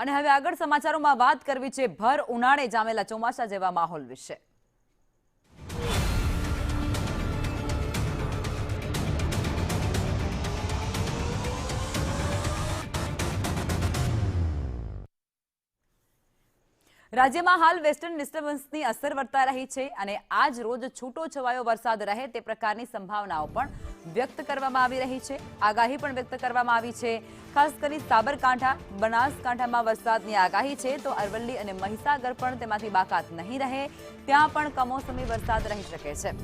અને હવે આગળ સમાચારોમાં વાત કરવી છે ભર ઉનાળે જામેલા ચોમાસા જેવા માહોલ વિશે। રાજ્યમાં હાલ વેસ્ટર્ન ડિસ્ટર્બન્સની અસર વર્તા રહી છે અને આજ રોજ છૂટો છવાયો વરસાદ રહે તે પ્રકારની સંભાવનાઓ પણ વ્યક્ત કરવામાં આવી રહી છે। આગાહી પણ વ્યક્ત કરવામાં આવી છે। ખાસ કરી સાબરકાંઠા બનાસકાંઠામાં વરસાદની આગાહી છે તો અરવલ્લી અને મહીસાગર પણ તેમાંથી બાકાત નહીં રહે, ત્યાં પણ કમોસમી વરસાદ રહી શકે છે।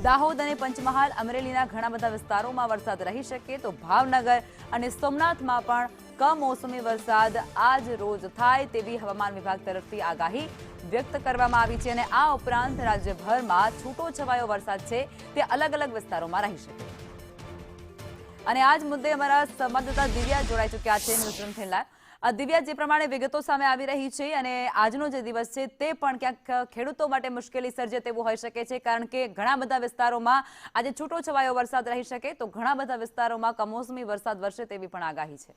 દાહોદ અને પંચમહાલ અમરેલીના ઘણા બધા વિસ્તારોમાં વરસાદ રહી શકે તો ભાવનગર અને સોમનાથમાં પણ કમોસમી વરસાદ આજ રોજ થાય તેવી હવામાન વિભાગ તરફથી આગાહી વ્યક્ત કરવામાં આવી છે અને આ ઉપરાંત રાજ્યભરમાં છૂટો છવાયો વરસાદ છે તે અલગ અલગ વિસ્તારોમાં રહી શકે। અને આજ મુદ્દે અમારા સંવાદદાતા દિવ્યા જોડાઈ ચૂક્યા છે ન્યૂઝરૂમ થી લાઈવ। દિવ્યા, જે પ્રમાણે વિગતો સામે આવી રહી છે અને આજનો જે દિવસ છે તે પણ ક્યાંક ખેડૂતો માટે મુશ્કેલી સર્જે તેવું હોઈ શકે છે, કારણ કે ઘણા બધા વિસ્તારોમાં આજે છૂટો છવાયો વરસાદ રહી શકે તો ઘણા બધા વિસ્તારોમાં કમોસમી વરસાદ વરસે તેવી પણ આગાહી છે।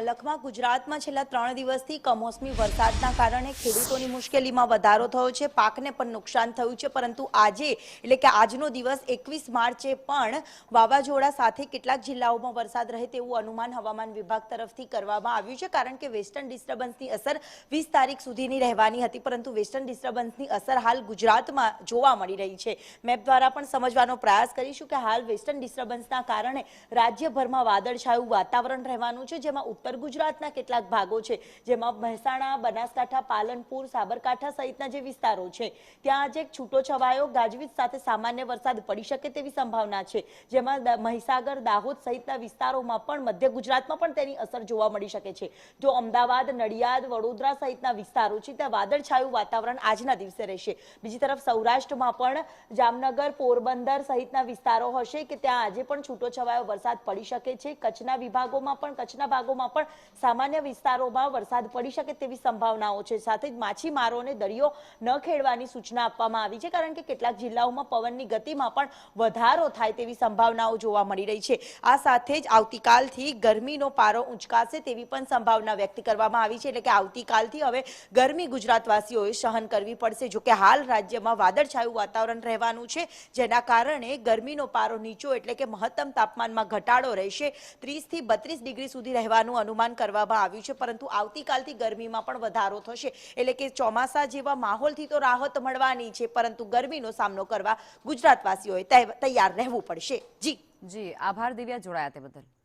લખમા ગુજરાતમાં છેલ્લા 3 દિવસથી કમોસમી વરસાદના કારણે ખેડૂતોની મુશ્કેલીમાં વધારો થયો છે, પાકને પણ નુકસાન થયું છે, પરંતુ આજે એટલે કે આજનો દિવસ 21 માર્ચે પણ વાવાઝોડા સાથે કેટલાક જિલ્લાઓમાં વરસાદ રહે તેવું અનુમાન હવામાન વિભાગ તરફથી કરવામાં આવ્યું છે, કારણ કે વેસ્ટર્ન ડિસ્ટર્બન્સની અસર 20 તારીખ સુધીની રહેવાની હતી, પરંતુ વેસ્ટર્ન ડિસ્ટર્બન્સની અસર હાલ ગુજરાતમાં જોવા મળી રહી છે। મેપ દ્વારા પણ સમજવાનો પ્રયાસ કરીશું કે હાલ વેસ્ટર્ન ડિસ્ટર્બન્સના કારણે રાજ્યભરમાં વાદળછાયું વાતાવરણ રહેવાનું છે, જેમાં ઉત્તર ગુજરાતના કેટલાક ભાગો છે, જેમાં મહેસાણા, બનાસકાંઠા, પાલનપુર, સાબરકાંઠા સહિતના જે વિસ્તારો છે ત્યાં આજે છૂટો છવાયો ગાજવીજ સાથે સામાન્ય વરસાદ પડી શકે તેવી સંભાવના છે, જેમાં મહીસાગર, દાહોદ સહિતના વિસ્તારોમાં પણ મધ્ય ગુજરાતમાં પણ તેની અસર જોવા મળી શકે છે। જો અમદાવાદ, નડિયાદ, વડોદરા સહિતના વિસ્તારો છે ત્યાં વાદળછાયું વાતાવરણ આજના દિવસે રહેશે। બીજી તરફ સૌરાષ્ટ્રમાં પણ જામનગર, પોરબંદર સહિતના વિસ્તારો હશે કે ત્યાં આજે પણ છૂટો છવાયો વરસાદ પડી શકે છે। કચ્છના વિભાગોમાં પણ કચ્છના ભાગોમાં પણ સામાન્ય વિસ્તારોમાં વરસાદ પડી શકે તેવી સંભાવનાઓ છે। સાથે જ માછીમારોને દરિયો ન ખેડવાની સૂચના આપવામાં આવી છે, કારણ કે કેટલાક જિલ્લાઓમાં પવનની ગતિમાં પણ વધારો થાય તેવી સંભાવનાઓ જોવા મળી રહી છે। આ સાથે જ આવતીકાલથી ગરમીનો પારો ઊંચકાશે તેવી પણ સંભાવના વ્યક્ત કરવામાં આવી છે, એટલે કે આવતીકાલથી હવે ગરમી ગુજરાતવાસીઓએ સહન કરવી પડશે। જો કે હાલ રાજ્યમાં વાદળછાયું વાતાવરણ રહેવાનું છે, જેના કારણે ગરમીનો પારો નીચો એટલે કે મહત્તમ તાપમાનમાં ઘટાડો રહેશે, 30 થી 32 ડિગ્રી સુધી રહેવાનું અનુમાન કરવામાં આવ્યું છે, પરંતુ આવતીકાલથી ગરમીમાં પણ વધારો થશે, એટલે કે ચોમાસા જેવા માહોલથી તો રાહત મળવાની છે, પરંતુ ગરમીનો સામનો કરવા ગુજરાતવાસીઓએ તૈયાર રહેવું પડશે। જી આભાર દિવ્યા, જોડાયા તે બદલ।